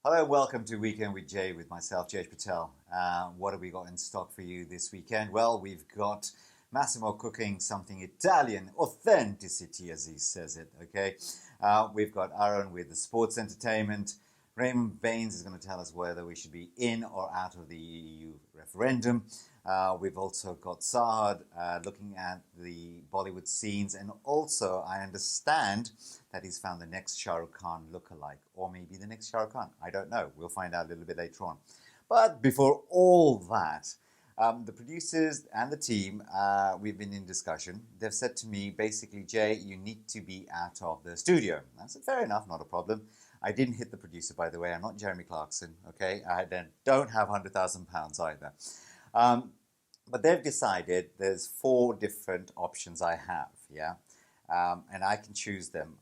Hello, welcome to Weekend with Jay with myself, Jay Patel. What have we got in stock for you this weekend? Well, we've got Massimo cooking something Italian, authenticity as he says it, okay? We've got Aaron with the sports entertainment. Raymond Baines is going to tell us whether we should be in or out of the EU referendum. We've also got Sahad looking at the Bollywood scenes, and also I understand that he's found the next Shah Rukh Khan lookalike, or maybe the next Shah Rukh Khan. I don't know. We'll find out a little bit later on. But before all that, the producers and the team, we've been in discussion. They've said to me, basically, Jay, you need to be out of the studio. I said, fair enough, not a problem. I didn't hit the producer, by the way. I'm not Jeremy Clarkson, okay? I then don't have £100,000 either. But they've decided there's 4 different options I have, yeah? And I can choose them.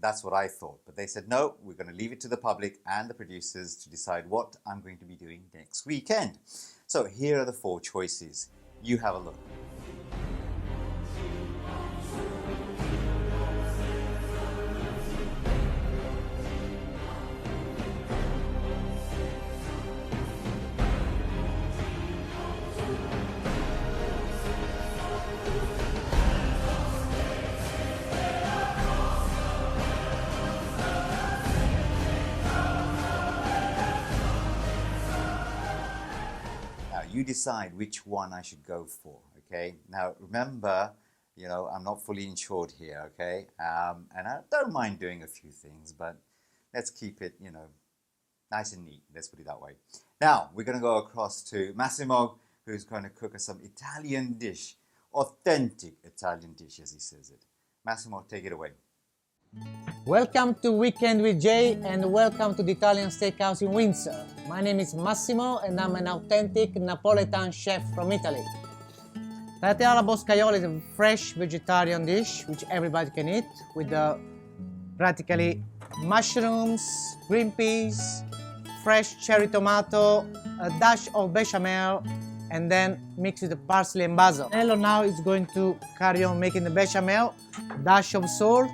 That's what I thought. But they said, no, we're going to leave it to the public and the producers to decide what I'm going to be doing next weekend. So here are the 4 choices. You have a look. You decide which one I should go for, okay? Now, remember, I'm not fully insured here, okay? And I don't mind doing a few things, but let's keep it, nice and neat. Let's put it that way. Now, we're going to go across to Massimo, who's going to cook us some Italian dish, authentic Italian dish, as he says it. Massimo, take it away. Welcome to Weekend with Jay and welcome to the Italian Steakhouse in Windsor. My name is Massimo and I'm an authentic Napoletan chef from Italy. Tagliatelle alla boscaioli is a fresh vegetarian dish which everybody can eat with practically mushrooms, green peas, fresh cherry tomato, a dash of bechamel, and then mix with the parsley and basil. Nello now is going to carry on making the bechamel, dash of salt.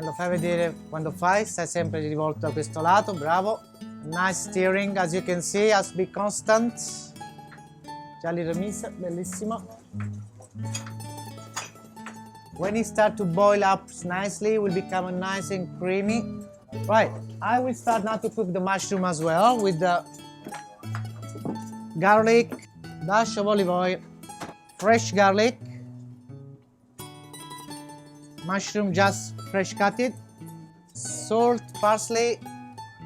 Lo fai vedere quando fai, stai sempre rivolto da questo lato, bravo. Nice stirring, as you can see, has to be constant. Già li remisa, bellissimo. When it starts to boil up nicely, it will become nice and creamy. Right, I will start now to cook the mushroom as well with the garlic, dash of olive oil, fresh garlic, mushroom just fresh cutted, salt, parsley,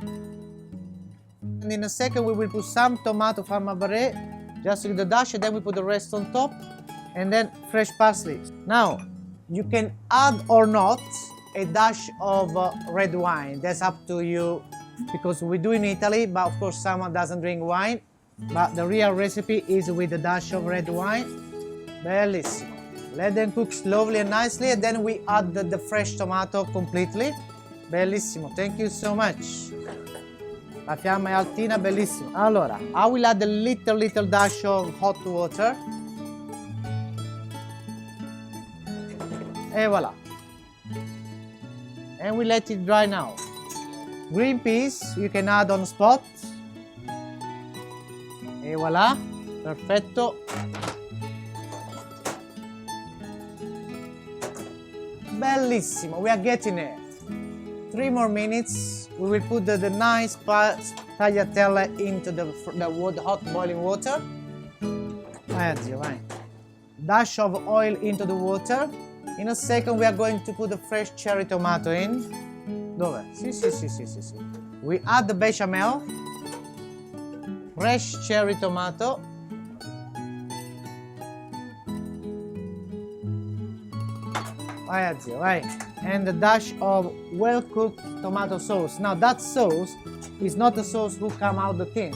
and in a second we will put some tomato farmabarè just with the dash, and then we put the rest on top, and then fresh parsley. Now you can add or not a dash of red wine, that's up to you, because we do in Italy, but of course someone doesn't drink wine, but the real recipe is with a dash of red wine. Bellissimo. Let them cook slowly and nicely, and then we add the fresh tomato completely. Bellissimo, thank you so much. La fiamma è altina, bellissimo. Allora, I will add a little dash of hot water. E voila. And we let it dry now. Green peas you can add on spot. E voila, perfetto. Bellissimo, we are getting there. 3 more minutes, we will put the nice tagliatelle into the hot boiling water. Vai, zio, vai. Dash of oil into the water. In a second we are going to put the fresh cherry tomato in. Dove? Sì. We add the bechamel, fresh cherry tomato, vai, zio, vai. And a dash of well-cooked tomato sauce. Now that sauce is not a sauce who come out the tin.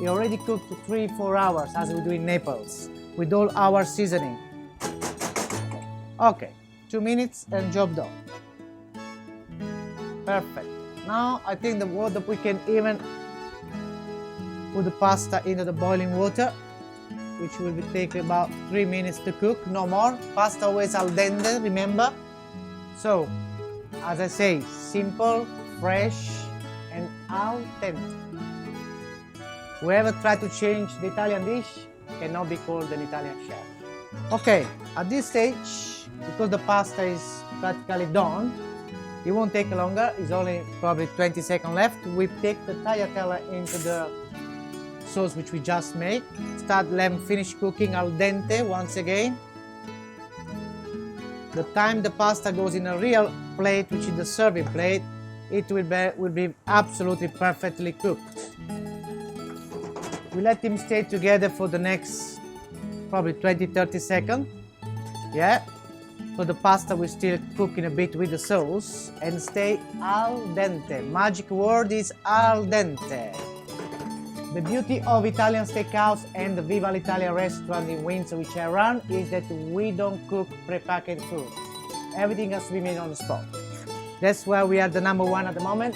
It already cooked 3-4 hours as we do in Naples with all our seasoning. Okay, 2 minutes and job done. Perfect. Now I think we can even put the pasta into the boiling water, which will take about 3 minutes to cook, no more. Pasta always al dente, remember? So, as I say, simple, fresh, and al dente. Whoever tried to change the Italian dish cannot be called an Italian chef. Okay, at this stage, because the pasta is practically done, it won't take longer, it's only probably 20 seconds left. We take the tagliatelle into the sauce which we just made. Start them finish cooking al dente once again. The time the pasta goes in a real plate, which is the serving plate, it will be absolutely perfectly cooked. We let them stay together for the next probably 20-30 seconds. Yeah. So the pasta will still cook in a bit with the sauce and stay al dente. Magic word is al dente. The beauty of Italian Steakhouse and the Viva l'Italia restaurant in Windsor, which I run, is that we don't cook prepackaged food. Everything has to be made on the spot. That's why we are the #1 at the moment.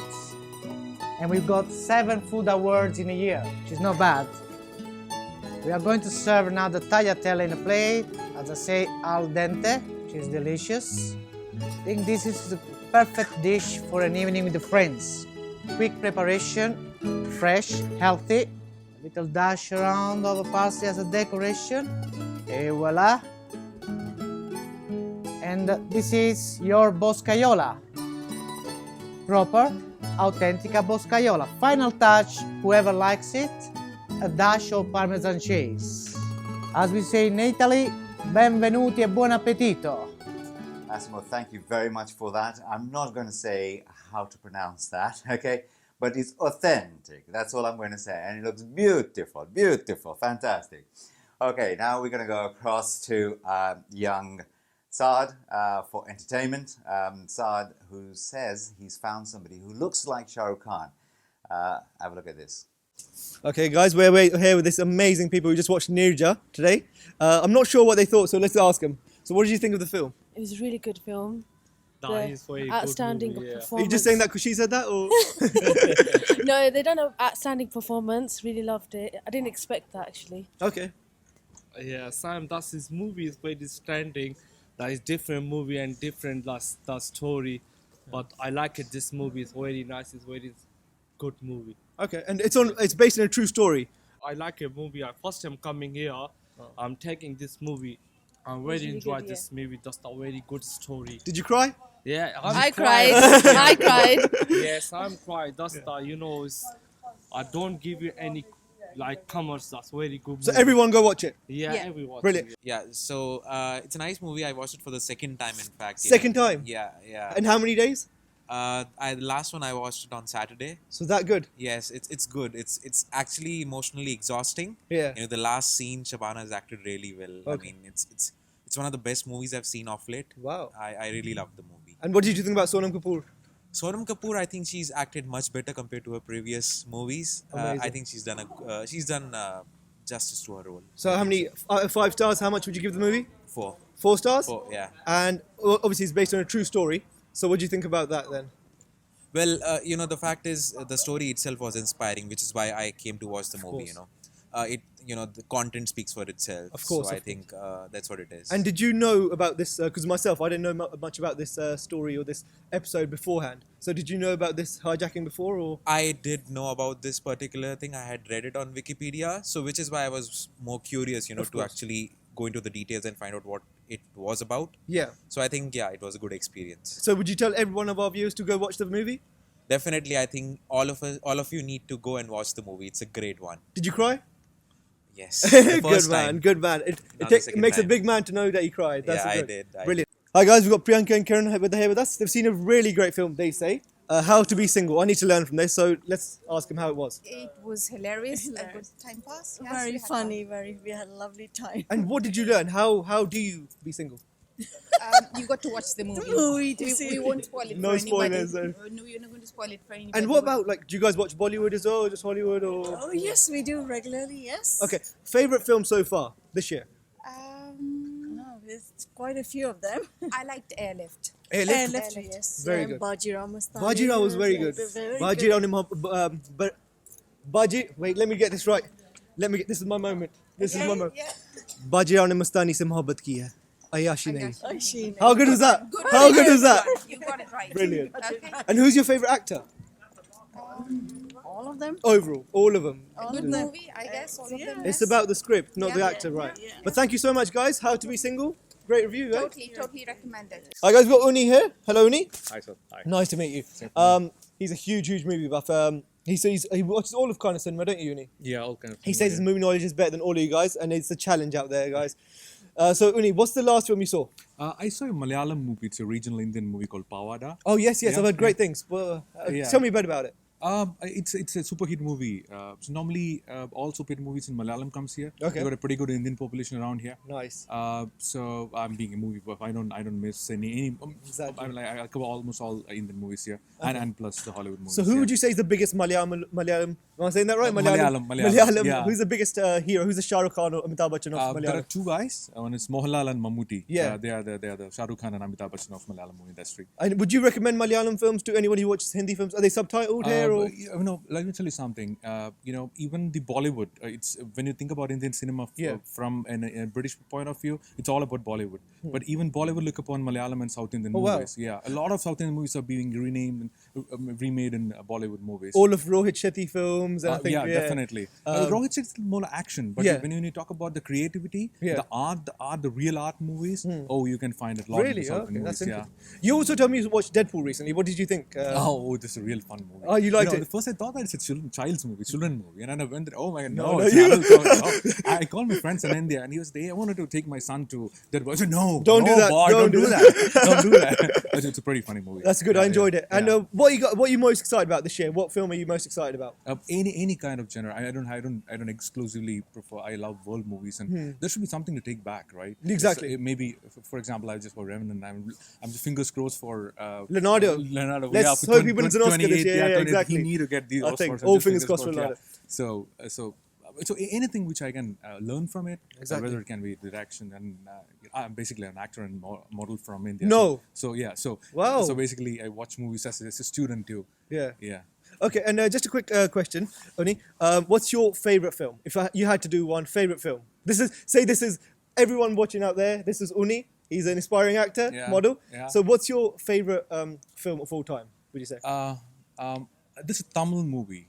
And we've got 7 food awards in a year, which is not bad. We are going to serve now the tagliatelle in a plate, as I say, al dente, which is delicious. I think this is the perfect dish for an evening with the friends. Quick preparation, fresh, healthy. A little dash around of parsley as a decoration. Et voila. And this is your boscaiola. Proper, authentica boscaiola. Final touch, whoever likes it, a dash of Parmesan cheese. As we say in Italy, benvenuti e buon appetito. Massimo, thank you very much for that. I'm not going to say how to pronounce that, okay? But it's authentic. That's all I'm going to say. And it looks beautiful, beautiful, fantastic. Okay, now we're going to go across to young Saad for entertainment. Saad, who says he's found somebody who looks like Shah Rukh Khan. Have a look at this. Okay, guys, we're here with this amazing people who just watched Nirja today. I'm not sure what they thought, so let's ask them. So what did you think of the film? It was a really good film. It's very good Outstanding movie, yeah. performance. Are you just saying that because she said that, or? No, they done an outstanding performance. Really loved it. I didn't expect that actually. Okay. Yeah, Sam, that's his movie is very standing. That is different movie and different that story. But I like it. This movie is very nice. It's very good movie. Okay, and it's based on a true story. I like a movie. First time coming here, I'm taking this movie. I really really enjoyed good, this movie. That's a very good story. Did you cry? Yeah, I cried. I cried. Yes, I'm crying. That's I don't give you any comments. That's very good. So movie. everyone go watch it. Yeah, Yeah. everyone. Brilliant. Yeah, so it's a nice movie. I watched it for the second time, in fact. Second time? Yeah, yeah. And how many days? The last one I watched it on Saturday. So that good? Yes, it's good. It's actually emotionally exhausting. Yeah. You know, the last scene, Shabana has acted really well. Okay. I mean, it's one of the best movies I've seen off late. Wow. I really loved the movie. And what did you think about Sonam Kapoor? Sonam Kapoor, I think she's acted much better compared to her previous movies. Amazing. I think she's done justice to her role. So how many, 5 stars, how much would you give the movie? 4. 4 stars? 4, yeah. And obviously it's based on a true story. So what do you think about that then? Well, the fact is, the story itself was inspiring, which is why I came to watch the movie. The content speaks for itself. Of course, So I of think that's what it is. And did you know about this? Because myself, I didn't know much about this story or this episode beforehand. So did you know about this hijacking before, or? I did know about this particular thing. I had read it on Wikipedia, so which is why I was more curious, to course. actually go into the details and find out what it was about. Yeah. So I think, yeah, it was a good experience. So would you tell every one of our viewers to go watch the movie? Definitely, I think all of you need to go and watch the movie. It's a great one. Did you cry? Yes. The Good first man, time. good man. It Not the second makes a time. big man to know that he cried. That's Yeah, I good. did. Brilliant. Hi guys, we've got Priyanka and Kiran here with us. They've seen a really great film, they say. How to Be Single. I need to learn from this, so let's ask them how it was. It was hilarious. A good time pass. Yes, we Very had funny, we had a lovely time. And what did you learn? How do you be single? You got to watch the movie. We We won't spoil it No for anybody. spoilers, no. No, you're not going to spoil it for anybody. And what about, do you guys watch Bollywood as well, or just Hollywood, or? Oh yes, we do regularly. Yes. Okay, favorite film so far this year? No, there's quite a few of them. I liked Airlift. Airlift? Airlift, yes. Very and good. Bajirao Mastani. Bajirao was very good. Very good. Wait, let me get this right. This is my moment. This is my moment. Bajirao ne Mastani se mohabbat ki hai. Ayashi nahi. Aishin. How good was that? Good. How good was that? You got it right. Brilliant. Okay. And who's your favorite actor? of them. Overall, all of them. All Good of them. movie, I guess. All of Yeah. them. It's yes. about the script, not the Yeah. actor, right? Yeah. But thank you so much, guys. How to Be Single? Great review, right? Totally recommended. Hi guys, we've got Uni here. Hello, Uni. Hi, sir. Hi. Nice to meet you. He's a huge movie buff. He says he watches all of kind of cinema, don't you, Uni? Yeah, all kind of. He says his movie knowledge is better than all of you guys, and it's a challenge out there, guys. So, Uni, what's the last film you saw? I saw a Malayalam movie. It's a regional Indian movie called Pawada. Oh yes, Yeah, I've heard great yeah. things. Well, Yeah. tell me a bit about it. It's a super hit movie. So normally all super hit movies in Malayalam comes here. Okay. We've got a pretty good Indian population around here. Nice. So I'm being a movie buff. I don't miss any. Exactly. I cover almost all Indian movies here, and plus the Hollywood movies. So, who yeah. would you say is the biggest Malayalam? Am I saying that right? Malayalam, yeah. Who's the biggest hero? Who's the Shah Rukh Khan or Amitabh Bachchan of There are Malayalam? two guys. One is Mohanlal and Mammootty. Yeah. They are the Shah Rukh Khan and Amitabh Bachchan of Malayalam movie industry. And would you recommend Malayalam films to anyone who watches Hindi films? Are they subtitled here or? Let me tell you something. Even the Bollywood. It's when you think about Indian cinema from a British point of view, it's all about Bollywood. But even Bollywood look upon Malayalam and South Indian wow. movies. Yeah, a lot of South Indian movies are being renamed and remade in Bollywood movies. All of Rohit Shetty films, and I think, Definitely. Rohit Shetty is more action, but Yeah. when you talk about the creativity, Yeah. the art, the real art movies, you can find it a lot in Really? the South Okay, Indian that's movies. Yeah. interesting. You also told me you watched Deadpool recently. What did you think? This is a real fun movie. Oh, you liked it? At first I thought that it's a child's movie, children movie. And then I went there, oh my god, No, no, it's you- an adult movie. No. I called my friends in India and he was there, I wanted to take my son to Deadpool. I said, no, Don't no, do that, boy, don't don't do do that. Don't do that. But it's a pretty funny movie. That's good. Yeah, I enjoyed it. And yeah. what are you most excited about this year? What film are you most excited about? Any kind of genre. I don't exclusively prefer. I love world movies, and there should be something to take back, right? Exactly. So, maybe, for example, I just for Revenant. I'm just fingers crossed for Leonardo. Leonardo. Let's for hope he wins an Oscar this 28, year. Yeah, 28. exactly. He need to get these I Oscars. think I'm all just fingers crossed for Leonardo. Yeah. So anything which I can learn from it, Exactly. whether it can be direction, and I'm basically an actor and model from India. No. So Wow. So basically, I watch movies as a student too. Yeah. Yeah. Okay, and just a quick question, Oni. What's your favorite film? If you had to do one favorite film, this is everyone watching out there. This is Uni. He's an aspiring actor, Yeah, model. yeah. So, what's your favorite film of all time? Would you say? This is a Tamil movie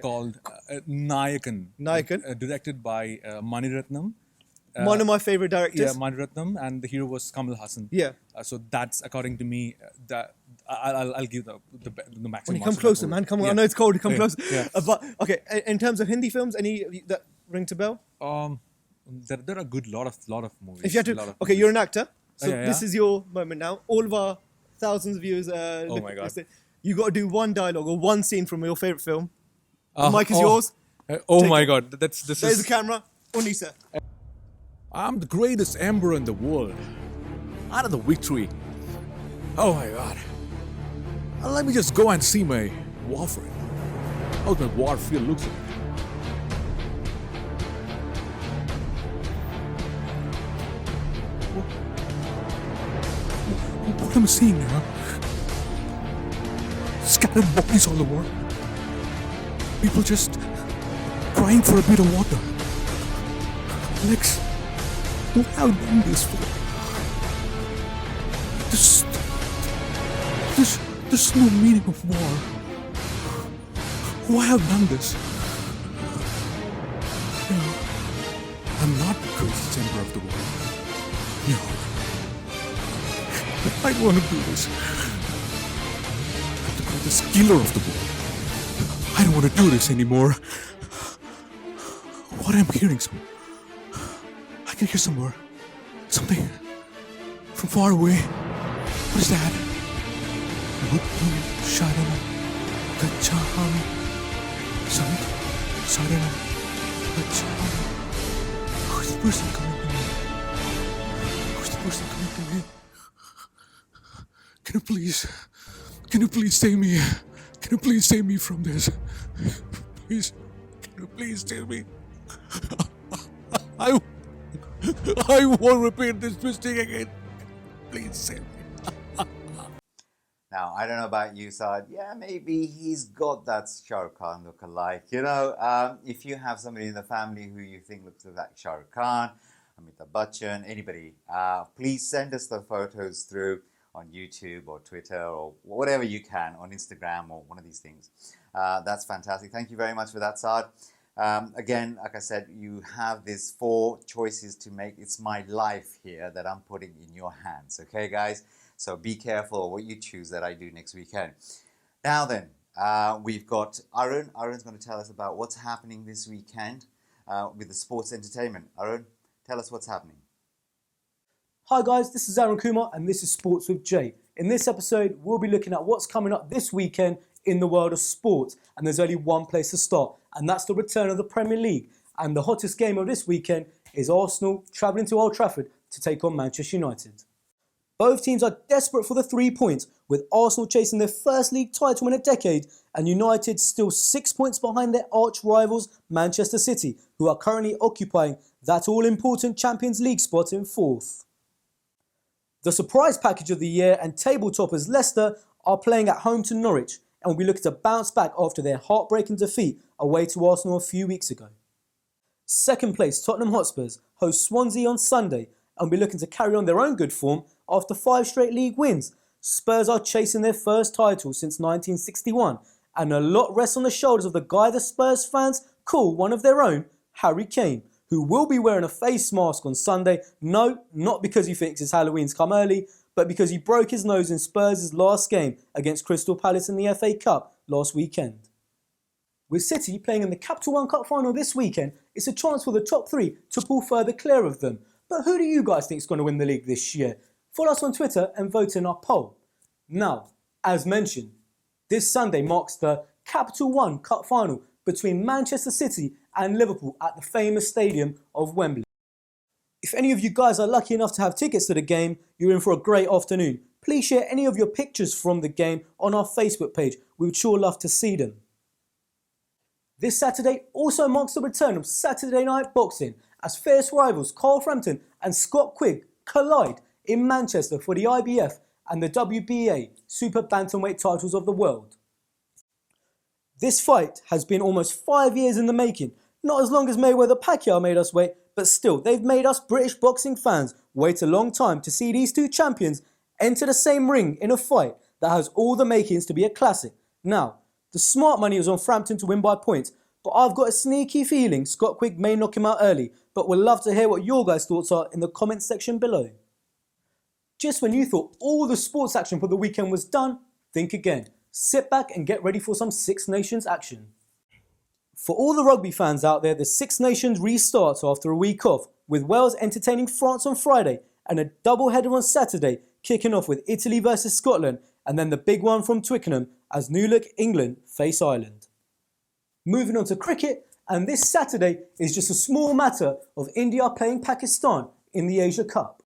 called Nayakan. Nayakan? Directed by Maniratnam. One of my favorite directors. Yeah, Maniratnam, and the hero was Kamal Hassan. Yeah. So that's according to me. That I'll give the maximum. When you come marks to closer, that man. movie. Come on. Yeah. I know it's cold. Come Yeah, closer. yeah. But okay, in terms of Hindi films, any that ring a bell? There are good lot of movies. If you had lot to, of okay, movies. you're an actor, so Yeah, this yeah. is your moment now. All of our thousands of viewers. Oh my God. listen. You got to do one dialogue or one scene from your favorite film. The Oh, mic is oh. yours. Oh Take my it. God, this There's is. the camera. Unisa. I'm the greatest emperor in the world. Out of the victory. Oh my god. Let me just go and see my warfare. How's my warfield looks like? What am I seeing now? Scattered bodies all over. People just crying for a bit of water. Alex, what have I done this for? There's no meaning of war. Why have I done this? No, I'm not the greatest emperor of the world. No. I don't want to do this. I'm the greatest killer of the world. I don't want to do this anymore. What I'm hearing somewhere. I can hear somewhere. Something from far away. What is that? Buddham Sharanam Gacchami. Sharanam Gacchami. Who's the person coming to me? Who's the person coming to me? Can you please save me? Can you please save me from this? Please, can you please save me? I won't repeat this mistake again. Please save me. Now, I don't know about you, Saad. Yeah, maybe he's got that Shah Rukh Khan look-alike. If you have somebody in the family who you think looks like Shah Rukh Khan, Amitabh Bachchan, anybody, please send us the photos through on YouTube or Twitter or whatever you can, on Instagram or one of these things. That's fantastic. Thank you very much for that, Saad. Again, like I said, you have these 4 choices to make. It's my life here that I'm putting in your hands. Okay, guys? So be careful what you choose that I do next weekend. Now then, we've got Arun. Arun's going to tell us about what's happening this weekend with the sports entertainment. Arun, tell us what's happening. Hi guys, this is Aaron Kumar and this is Sports with Jay. In this episode, we'll be looking at what's coming up this weekend in the world of sports. And there's only one place to start, and that's the return of the Premier League. And the hottest game of this weekend is Arsenal travelling to Old Trafford to take on Manchester United. Both teams are desperate for the 3 points, with Arsenal chasing their first league title in a decade and United still 6 points behind their arch rivals Manchester City, who are currently occupying that all-important Champions League spot in 4th. The surprise package of the year and table toppers Leicester are playing at home to Norwich and will be looking to bounce back after their heartbreaking defeat away to Arsenal a few weeks ago. Second place Tottenham Hotspurs host Swansea on Sunday and will be looking to carry on their own good form after 5 straight league wins. Spurs are chasing their first title since 1961 and a lot rests on the shoulders of the guy the Spurs fans call one of their own, Harry Kane, who will be wearing a face mask on Sunday. No, not because he thinks his Halloween's come early, but because he broke his nose in Spurs' last game against Crystal Palace in the FA Cup last weekend. With City playing in the Capital One Cup final this weekend, it's a chance for the top 3 to pull further clear of them. But who do you guys think is going to win the league this year? Follow us on Twitter and vote in our poll. Now, as mentioned, this Sunday marks the Capital One Cup final between Manchester City and Liverpool at the famous stadium of Wembley. If any of you guys are lucky enough to have tickets to the game, you're in for a great afternoon. Please share any of your pictures from the game on our Facebook page. We would sure love to see them. This Saturday also marks the return of Saturday Night Boxing as fierce rivals Carl Frampton and Scott Quigg collide in Manchester for the IBF and the WBA Super Bantamweight titles of the world. This fight has been almost 5 years in the making. Not as long as Mayweather-Pacquiao made us wait, but still, they've made us British boxing fans wait a long time to see these 2 champions enter the same ring in a fight that has all the makings to be a classic. Now, the smart money was on Frampton to win by points, but I've got a sneaky feeling Scott Quigg may knock him out early, but we'd love to hear what your guys' thoughts are in the comments section below. Just when you thought all the sports action for the weekend was done, think again. Sit back and get ready for some Six Nations action. For all the rugby fans out there, the Six Nations restarts after a week off, with Wales entertaining France on Friday and a double-header on Saturday, kicking off with Italy versus Scotland, and then the big one from Twickenham as New Look England face Ireland. Moving on to cricket, and this Saturday is just a small matter of India playing Pakistan in the Asia Cup.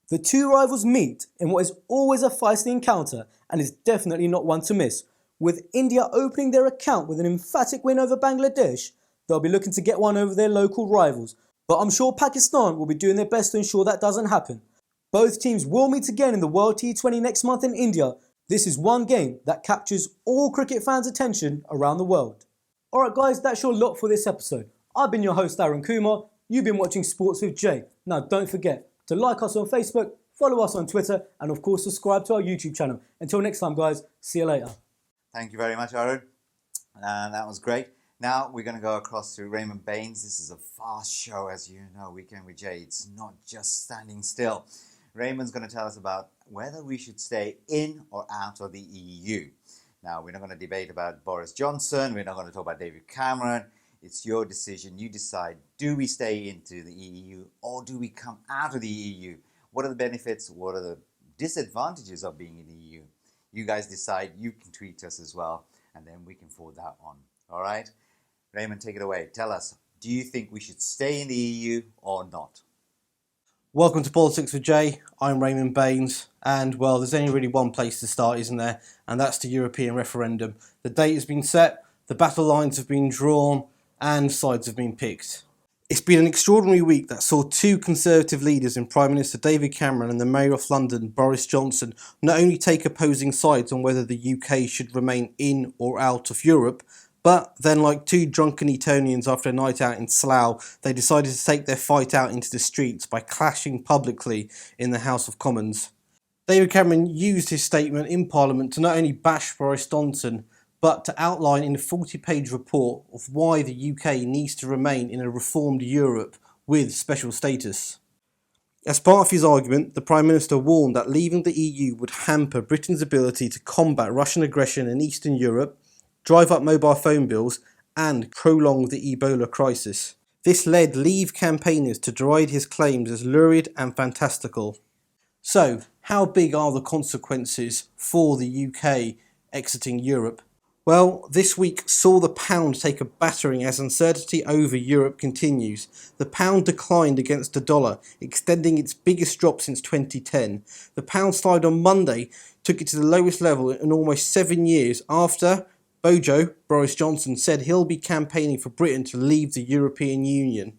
The 2 rivals meet in what is always a feisty encounter and is definitely not one to miss. With India opening their account with an emphatic win over Bangladesh, they'll be looking to get one over their local rivals. But I'm sure Pakistan will be doing their best to ensure that doesn't happen. Both teams will meet again in the World T20 next month in India. This is one game that captures all cricket fans' attention around the world. Alright guys, that's your lot for this episode. I've been your host Aaron Kumar. You've been watching Sports with Jay. Now don't forget to like us on Facebook, follow us on Twitter, and of course subscribe to our YouTube channel. Until next time guys, see you later. Thank you very much, Arun. That was great. Now we're going to go across to Raymond Baines. This is a fast show, as you know, Weekend with Jay. It's not just standing still. Raymond's going to tell us about whether we should stay in or out of the EU. Now, we're not going to debate about Boris Johnson. We're not going to talk about David Cameron. It's your decision. You decide, do we stay into the EU or do we come out of the EU? What are the benefits? What are the disadvantages of being in the EU? You guys decide. You can tweet us as well, and then we can forward that on. All right? Raymond, take it away. Tell us, do you think we should stay in the EU or not? Welcome to Politics with Jay. I'm Raymond Baines, and well, there's only really one place to start, isn't there? And that's the European referendum. The date has been set, the battle lines have been drawn, and sides have been picked. It's been an extraordinary week that saw 2 Conservative leaders in Prime Minister David Cameron and the Mayor of London, Boris Johnson, not only take opposing sides on whether the UK should remain in or out of Europe, but then, like 2 drunken Etonians after a night out in Slough, they decided to take their fight out into the streets by clashing publicly in the House of Commons. David Cameron used his statement in Parliament to not only bash Boris Johnson, but to outline in a 40-page report of why the UK needs to remain in a reformed Europe with special status. As part of his argument, the Prime Minister warned that leaving the EU would hamper Britain's ability to combat Russian aggression in Eastern Europe, drive up mobile phone bills, and prolong the Ebola crisis. This led Leave campaigners to deride his claims as lurid and fantastical. So, how big are the consequences for the UK exiting Europe? Well, this week saw the pound take a battering as uncertainty over Europe continues. The pound declined against the dollar, extending its biggest drop since 2010. The pound slide on Monday took it to the lowest level in almost 7 years after Bojo, Boris Johnson, said he'll be campaigning for Britain to leave the European Union.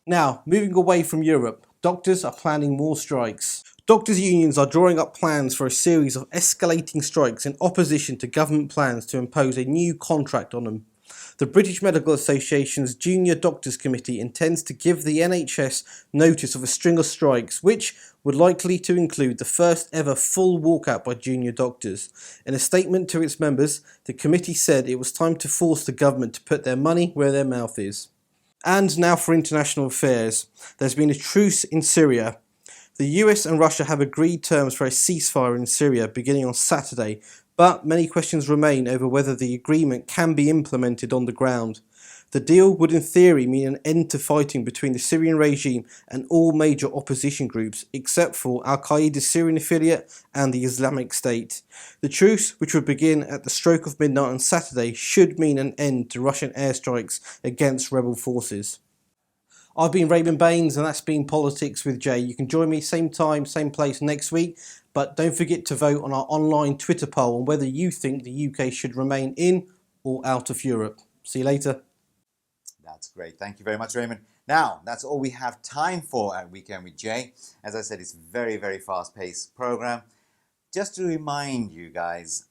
Now, moving away from Europe, doctors are planning more strikes. Doctors' unions are drawing up plans for a series of escalating strikes in opposition to government plans to impose a new contract on them. The British Medical Association's Junior Doctors Committee intends to give the NHS notice of a string of strikes, which would likely to include the first ever full walkout by junior doctors. In a statement to its members, the committee said it was time to force the government to put their money where their mouth is. And now for international affairs. There's been a truce in Syria. The US and Russia have agreed terms for a ceasefire in Syria beginning on Saturday, but many questions remain over whether the agreement can be implemented on the ground. The deal would in theory mean an end to fighting between the Syrian regime and all major opposition groups, except for Al-Qaeda's Syrian affiliate and the Islamic State. The truce, which would begin at the stroke of midnight on Saturday, should mean an end to Russian airstrikes against rebel forces. I've been Raymond Baines, and that's been Politics with Jay. You can join me same time, same place next week, but don't forget to vote on our online Twitter poll on whether you think the UK should remain in or out of Europe. See you later. That's great. Thank you very much, Raymond. Now, that's all we have time for at Weekend with Jay. As I said, it's a very, very fast-paced program. Just to remind you guys,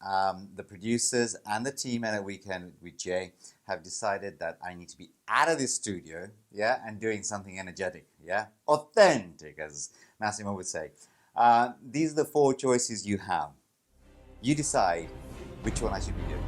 the producers and the team at Weekend with Jay have decided that I need to be out of this studio, yeah, and doing something energetic, yeah, authentic, as Massimo would say. These are the 4 choices you have. You decide which one I should be doing.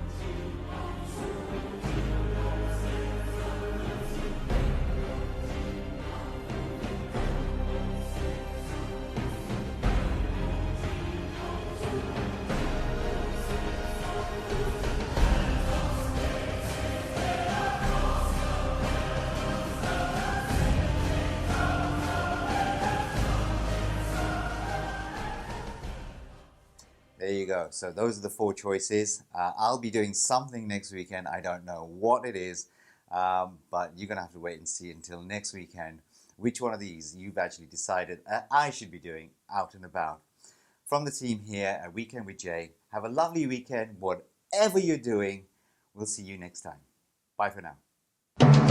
There you go. So those are the 4 choices. I'll be doing something next weekend. I don't know what it is, but you're going to have to wait and see until next weekend which one of these you've actually decided I should be doing out and about. From the team here at Weekend with Jay, have a lovely weekend, whatever you're doing. We'll see you next time. Bye for now.